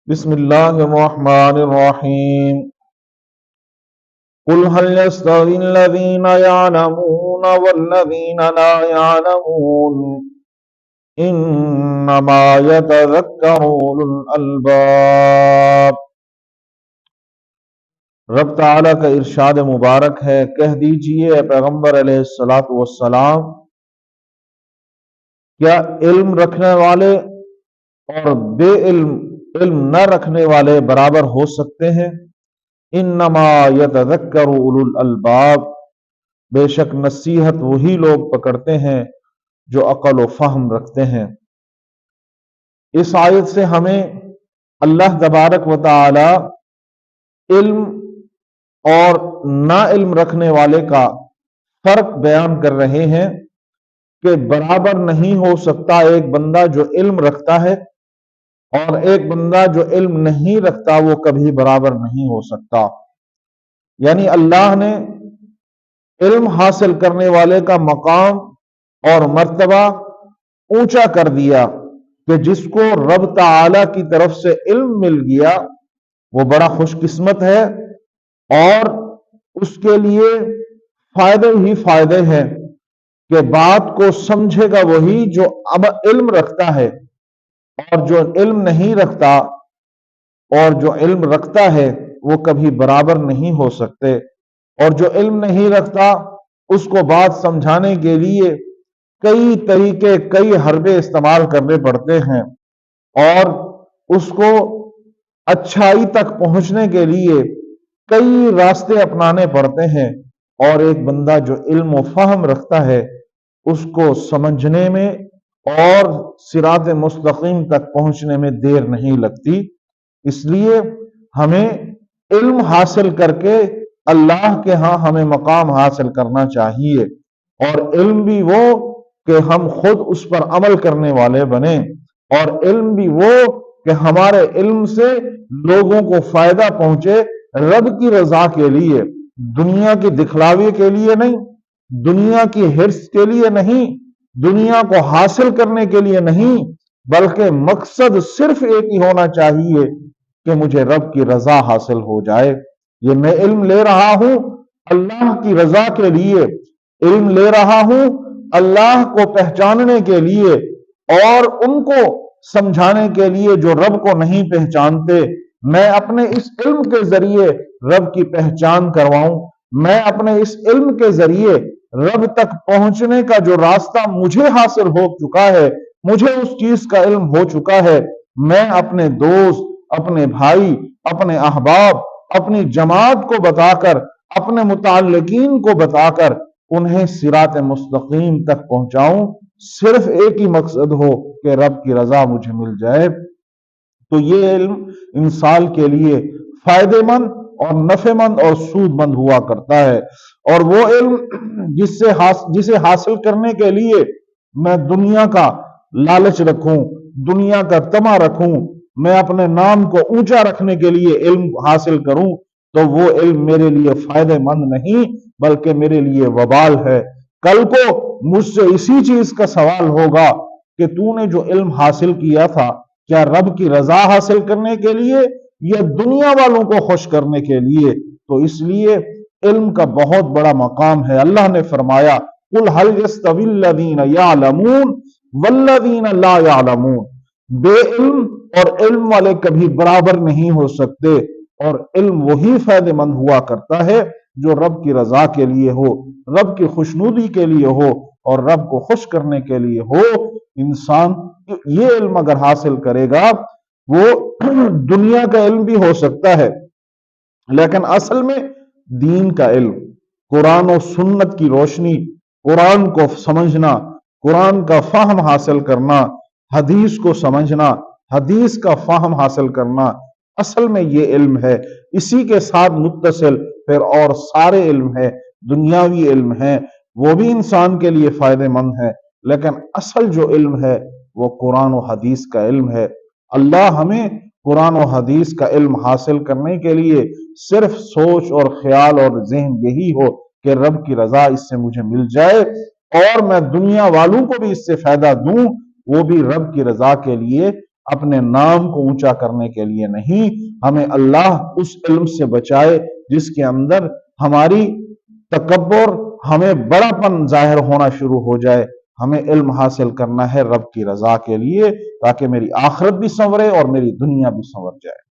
بسم اللہ الرحمن الرحیم قل هل يستوي الذين يعلمون والذين لا يعلمون انما يتذكر اولو الالباب۔ رب تعالیٰ کا ارشاد مبارک ہے، کہہ دیجئے اے پیغمبر علیہ الصلاۃ والسلام، کیا علم رکھنے والے اور بے علم نہ رکھنے والے برابر ہو سکتے ہیں؟ انما یتذکر اولو الالباب، بے شک نصیحت وہی لوگ پکڑتے ہیں جو عقل و فہم رکھتے ہیں۔ اس آیت سے ہمیں اللہ تبارک و تعالی علم اور نا علم رکھنے والے کا فرق بیان کر رہے ہیں کہ برابر نہیں ہو سکتا ایک بندہ جو علم رکھتا ہے اور ایک بندہ جو علم نہیں رکھتا، وہ کبھی برابر نہیں ہو سکتا۔ یعنی اللہ نے علم حاصل کرنے والے کا مقام اور مرتبہ اونچا کر دیا کہ جس کو رب تعالی کی طرف سے علم مل گیا وہ بڑا خوش قسمت ہے، اور اس کے لیے فائدے ہی فائدے ہیں کہ بات کو سمجھے گا وہی جو اب علم رکھتا ہے، اور جو علم نہیں رکھتا اور جو علم رکھتا ہے وہ کبھی برابر نہیں ہو سکتے۔ اور جو علم نہیں رکھتا اس کو بات سمجھانے کے لیے کئی طریقے، کئی حربے استعمال کرنے پڑتے ہیں، اور اس کو اچھائی تک پہنچنے کے لیے کئی راستے اپنانے پڑتے ہیں۔ اور ایک بندہ جو علم و فہم رکھتا ہے اس کو سمجھنے میں اور صراط مستقیم تک پہنچنے میں دیر نہیں لگتی۔ اس لیے ہمیں علم حاصل کر کے اللہ کے ہاں ہمیں مقام حاصل کرنا چاہیے، اور علم بھی وہ کہ ہم خود اس پر عمل کرنے والے بنیں، اور علم بھی وہ کہ ہمارے علم سے لوگوں کو فائدہ پہنچے رب کی رضا کے لیے، دنیا کی دکھلاوے کے لیے نہیں، دنیا کی حرص کے لیے نہیں، دنیا کو حاصل کرنے کے لیے نہیں، بلکہ مقصد صرف ایک ہی ہونا چاہیے کہ مجھے رب کی رضا حاصل ہو جائے۔ یہ میں علم لے رہا ہوں اللہ کی رضا کے لیے، علم لے رہا ہوں اللہ کو پہچاننے کے لیے اور ان کو سمجھانے کے لیے جو رب کو نہیں پہچانتے۔ میں اپنے اس علم کے ذریعے رب کی پہچان کرواؤں، میں اپنے اس علم کے ذریعے رب تک پہنچنے کا جو راستہ مجھے حاصل ہو چکا ہے، مجھے اس چیز کا علم ہو چکا ہے، میں اپنے دوست، اپنے بھائی، اپنے احباب، اپنی جماعت کو بتا کر، اپنے متعلقین کو بتا کر انہیں صراط مستقیم تک پہنچاؤں۔ صرف ایک ہی مقصد ہو کہ رب کی رضا مجھے مل جائے۔ تو یہ علم انسان کے لیے فائدے مند اور نفع مند اور سود مند ہوا کرتا ہے، اور وہ علم جسے حاصل کرنے کے لیے میں دنیا کا لالچ رکھوں، دنیا کا طمع رکھوں، میں اپنے نام کو اونچا رکھنے کے لیے علم حاصل کروں، تو وہ علم میرے لیے فائدے مند نہیں بلکہ میرے لیے وبال ہے۔ کل کو مجھ سے اسی چیز کا سوال ہوگا کہ تو نے جو علم حاصل کیا تھا کیا رب کی رضا حاصل کرنے کے لیے یا دنیا والوں کو خوش کرنے کے لیے؟ تو اس لیے علم کا بہت بڑا مقام ہے۔ اللہ نے فرمایا قل هل يستوي الذين يعلمون والذين لا يعلمون، بے علم اور علم والے کبھی برابر نہیں ہو سکتے، اور علم وہی فائدہ مند ہوا کرتا ہے جو رب کی رضا کے لیے ہو، رب کی خوشنودی کے لیے ہو اور رب کو خوش کرنے کے لیے ہو۔ انسان یہ علم اگر حاصل کرے گا وہ دنیا کا علم بھی ہو سکتا ہے، لیکن اصل میں دین کا علم، قرآن و سنت کی روشنی، قرآن کو سمجھنا، قرآن کا فہم حاصل کرنا، حدیث کو سمجھنا، حدیث کا فہم حاصل کرنا، اصل میں یہ علم ہے۔ اسی کے ساتھ متصل پھر اور سارے علم ہے، دنیاوی علم ہے، وہ بھی انسان کے لیے فائدہ مند ہے، لیکن اصل جو علم ہے وہ قرآن و حدیث کا علم ہے۔ اللہ ہمیں قرآن و حدیث کا علم حاصل کرنے کے لیے صرف سوچ اور خیال اور ذہن یہی ہو کہ رب کی رضا اس سے مجھے مل جائے اور میں دنیا والوں کو بھی اس سے فائدہ دوں، وہ بھی رب کی رضا کے لیے اپنے نام کو اونچا کرنے کے لیے نہیں، ہمیں اللہ اس علم سے بچائے جس کے اندر ہماری تکبر، ہمیں بڑا پن ظاہر ہونا شروع ہو جائے۔ ہمیں علم حاصل کرنا ہے رب کی رضا کے لیے، تاکہ میری آخرت بھی سنورے اور میری دنیا بھی سنور جائے۔